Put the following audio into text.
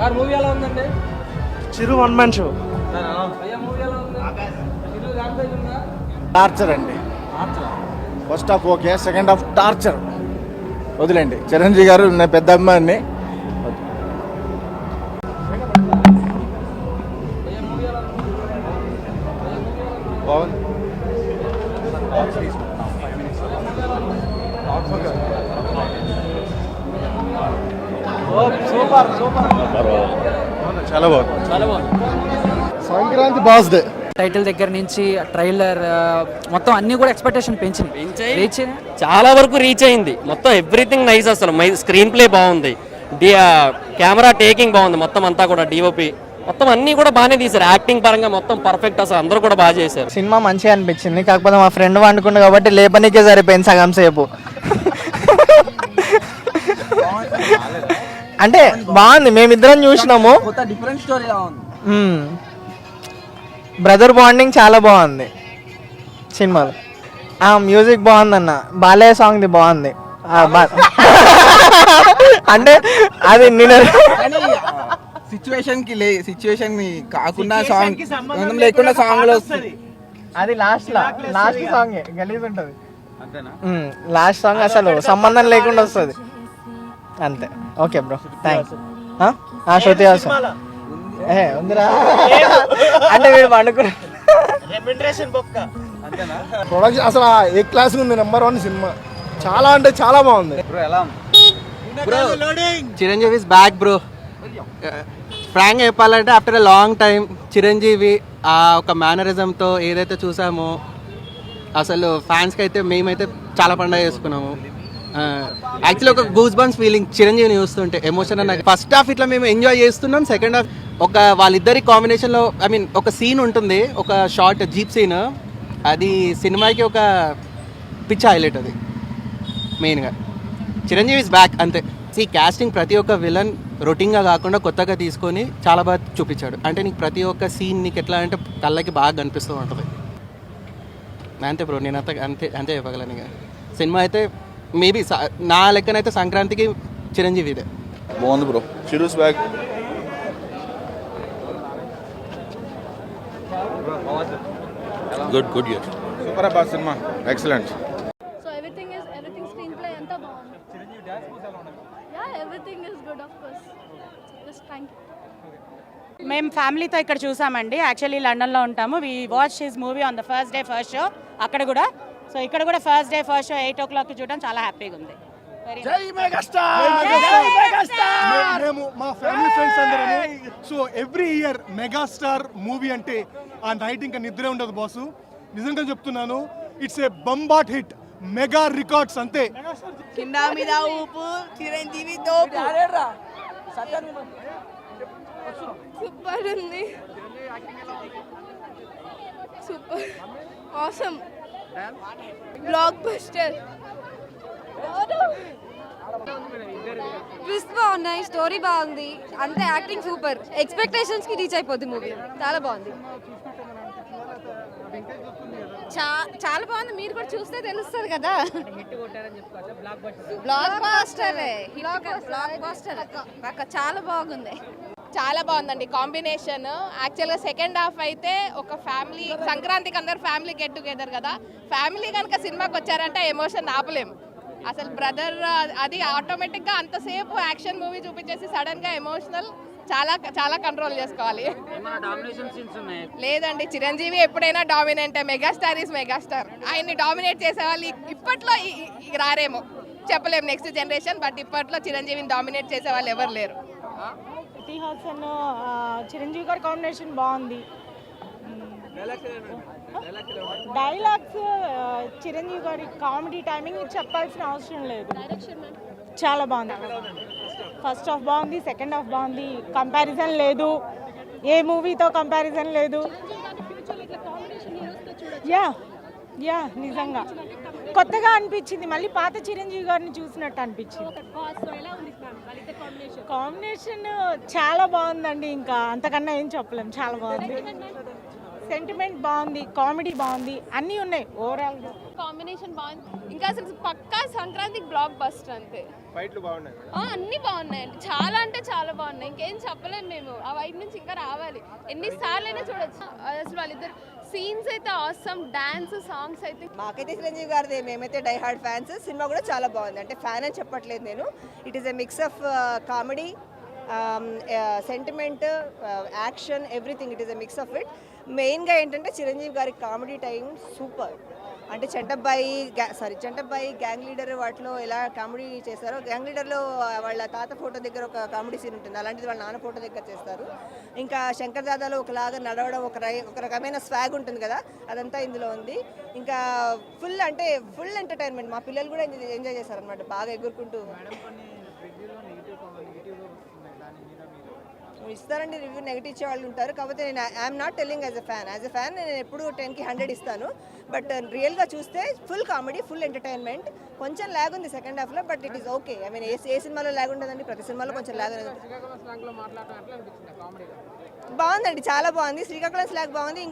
Sir movie ఎలా ఉందండి? చిరు one man show. అయ్యా మూవీ ఎలా ఉంది? చిరు ర్యాంపేజ్ ఉందా? టార్చర్ అండి. First half okay, second half torture. వదిలేండి. చిరంజీవి గారు నేను పెద్ద అభిమాని. బాగుంది. సూపర్ సూపర్, చాలా బాగుంది. చాలా బాగుంది. Sankranti boss day. టైటిల్ దగ్గర నుంచి ట్రైలర్ మొత్తం అన్ని కూడా ఎక్స్పెక్టేషన్ రీచ్ చాలా వరకు రీచ్ అయింది. మొత్తం ఎవ్రీథింగ్ నైస్. అసలు స్క్రీన్ ప్లే బాగుంది, కెమెరా టేకింగ్ బాగుంది, మొత్తం అంతా కూడా డిఓపి మొత్తం అన్ని కూడా బాగానే తీశారు. యాక్టింగ్ పరంగా మొత్తం పర్ఫెక్ట్. అసలు అందరూ కూడా బాగా చేశారు. సినిమా మంచిగా అనిపించింది. కాకపోతే మా ఫ్రెండ్ వండుకుండు కాబట్టి లేపనికే సరిపోయింది సగం సేపు. అంటే బాగుంది, మేమిద్దరం చూసినాము. డిఫరెంట్ స్టోరీ లా ఉంది. బ్రదర్ బాండింగ్ చాలా బాగుంది సినిమాలో. మ్యూజిక్ బాగుందన్న, బాలయ్య సాంగ్ది బాగుంది. అంటే అది నేను సిచ్యువేషన్ కాకుండా సాంగ్ లేకుండా సాంగ్ లో వస్తుంది. అది లాస్ట్ సాంగ్ గలీజ్ ఉంటది. లాస్ట్ సాంగ్ అసలు సంబంధం లేకుండా వస్తుంది అంతే. Okay bro, thanks. Shruti Haasan ఉందిరా అంటే వీడు పండుకున్నా. ప్రొడక్షన్ అసలు ఏ క్లాస్ ఉంది. నెంబర్ 1 సినిమా. చాలా అంటే చాలా బాగుంది. Chiranjeevi is back bro. Frank చెప్పాలంటే after a long time Chiranjeevi ఆ ఒక మేనరిజంతో ఏదైతే చూసామో అసలు ఫ్యాన్స్కి అయితే మేమైతే చాలా పండుగ చేసుకున్నాము. యాక్చువల్లీ ఒక గూస్ బంప్స్ ఫీలింగ్ చిరంజీవిని చూస్తుంటే. ఎమోషన్ అన్న ఫస్ట్ హాఫ్ ఇట్లా మేము ఎంజాయ్ చేస్తున్నాం. సెకండ్ హాఫ్ ఒక వాళ్ళిద్దరి కాంబినేషన్లో ఒక సీన్ ఉంటుంది, ఒక షార్ట్ జీప్ సీన్. అది సినిమాకి ఒక పిచ్ హైలైట్. అది మెయిన్గా చిరంజీవి ఇస్ బ్యాక్ అంతే. కాస్టింగ్ ప్రతి ఒక్క విలన్ రొటీన్గా కాకుండా కొత్తగా తీసుకొని చాలా బాగా చూపించాడు. అంటే నీకు ప్రతి ఒక్క సీన్ నీకు ఎట్లా అంటే కళ్ళకి బాగా కనిపిస్తూ ఉంటుంది. అంతే బ్రో, నేను అంతే చెప్పగలను. ఇక సినిమా అయితే మేబీ నా లెక్కనైతే సంక్రాంతికి చిరంజీవి ఇదే బాగుంది bro. Chiru's back. Good year. Super అబ్బా సినిమా, excellent. So everything screenplay anta baagundi. Chiranjeevi dance moves ela unnadi. Yeah, everything is good of course. Just thank you. మేము ఫ్యామిలీతో ఇక్కడ చూసామండి. యాక్చువల్లీ లండన్లో ఉంటాము. We watch his movie on the first day first show అక్కడ కూడా. So ఇక్కడ కూడా first day first show 8 o'clock చూడడం చాలా హ్యాపీగా ఉంది. మేము మా ఫ్యామిలీ ఫ్రెండ్స్ అందరము. So every year megastar movie అంటే ఆ నైట్ ఇంకా నిద్రే ఉండదు బాసు. నిజంగా చెప్తున్నాను, ఇట్స్ ఏ బంబాట్ హిట్, మెగా రికార్డ్స్ అంతే. కింద మీద ఊపు, చిరంజీవి తోపు. సూపర్ ఉంది. Super awesome blockbuster. Twist బాగున్నాయి, స్టోరీ బాగుంది, అంతే. Acting super. ఎక్స్పెక్టేషన్స్ కి రీచ్ అయిపోద్ది మూవీ. చాలా బాగుంది, చాలా బాగుంది. మీరు కూడా చూస్తే తెలుస్తుంది కదా. బ్లాక్ బస్టర్ చాలా బాగుంది. చాలా బాగుందండి కాంబినేషన్. యాక్చువల్గా సెకండ్ హాఫ్ అయితే ఒక ఫ్యామిలీ సంక్రాంతికి అందరు ఫ్యామిలీ గెట్ టుగెదర్ కదా. ఫ్యామిలీ కనుక సినిమాకి వచ్చారంటే ఎమోషన్ ఆపలేం అసలు. బ్రదర్ అది ఆటోమేటిక్గా అంతసేపు యాక్షన్ మూవీ చూపించేసి సడన్గా ఎమోషనల్ చాలా చాలా కంట్రోల్ చేసుకోవాలి. లేదండి, చిరంజీవి ఎప్పుడైనా డామినేట్. Megastar is megastar. ఆయన్ని డామినేట్ చేసేవాళ్ళు ఇప్పట్లో రారేమో చెప్పలేము, నెక్స్ట్ జనరేషన్. బట్ ఇప్పట్లో చిరంజీవిని డామినేట్ చేసే వాళ్ళు ఎవరు లేరు. శృతి హాసన్ చిరంజీవి గారి కాంబినేషన్ బాగుంది. డైలాగ్స్ చిరంజీవి గారి కామెడీ టైమింగ్ చెప్పాల్సిన అవసరం లేదు. చాలా బాగుంది. ఫస్ట్ హాఫ్ బాగుంది, సెకండ్ హాఫ్ బాగుంది. కంపారిజన్ లేదు, ఏ మూవీతో కంపారిజన్ లేదు. యా నిజంగా కొత్తగా అనిపించింది. మళ్ళీ పాత చిరంజీవి గారిని చూసినట్టు అనిపించింది. కాంబినేషన్ చాలా బాగుందండి. ఇంకా అంతకన్నా ఏం చెప్పలేం, చాలా బాగుంది. సెంటిమెంట్ బాగుంది, కామెడీ బాగుంది, అన్నీ ఉన్నాయి ఓవరాల్గా. కాంబినేషన్ బాగుంది. ఇంకా అసలు పక్కా సంక్రాంతికి బ్లాక్ బస్టర్ అంతే. ఫైట్లు బాగున్నాయి. అన్నీ బాగున్నాయండి, చాలా అంటే చాలా బాగున్నాయి. ఇంకేం చెప్పలేము మేము. ఆ వైపు నుంచి ఇంకా రావాలి, ఎన్నిసార్లు అయినా చూడొచ్చు. అసలు వాళ్ళిద్దరు సీన్స్ అయితే ఆసమ్, డాన్స్, సాంగ్స్ అయితే. మాకైతే చిరంజీవి గారిది మేమైతే డై హార్డ్ ఫ్యాన్స్. సినిమా కూడా చాలా బాగుంది. అంటే ఫ్యాన్ అని చెప్పట్లేదు నేను. It is a mix of comedy, sentiment, action, everything. It is a mix of it. మెయిన్గా ఏంటంటే చిరంజీవి గారి కామెడీ టైం సూపర్. అంటే చెంటబ్బాయి గ్యాంగ్ లీడర్ వాటిలో ఎలా కామెడీ చేస్తారో, గ్యాంగ్ లీడర్లో వాళ్ళ తాత ఫోటో దగ్గర ఒక కామెడీ సీన్ ఉంటుంది, అలాంటిది వాళ్ళ నాన్న ఫోటో దగ్గర చేస్తారు. ఇంకా శంకర్ దాదాలో ఒకలాగా నడవడం, ఒక రకమైన స్వాగ్ ఉంటుంది కదా, అదంతా ఇందులో ఉంది. ఇంకా ఫుల్ ఎంటర్టైన్మెంట్. మా పిల్లలు కూడా ఎంజాయ్ చేశారనమాట, బాగా ఎగురుకుంటూ. ఇస్తారండి రివ్యూ, నెగిటివ్ ఇచ్చే వాళ్ళు ఉంటారు. కాకపోతే నేను I'm not telling as a fan నేను ఎప్పుడు 10కి 100 ఇస్తాను. బట్ రియల్గా చూస్తే ఫుల్ కామెడీ, ఫుల్ ఎంటర్టైన్మెంట్. కొంచెం ల్యాగ్ ఉంది సెకండ్ హాఫ్లో, but it is okay. I mean ఏ సినిమాలో ల్యాగ్ ఉండదండి, ప్రతి సినిమాలో కొంచెం ల్యాగ్ అనేది బాగుందండి, చాలా బాగుంది. శ్రీకాకుళం స్లాగ్ బాగుంది.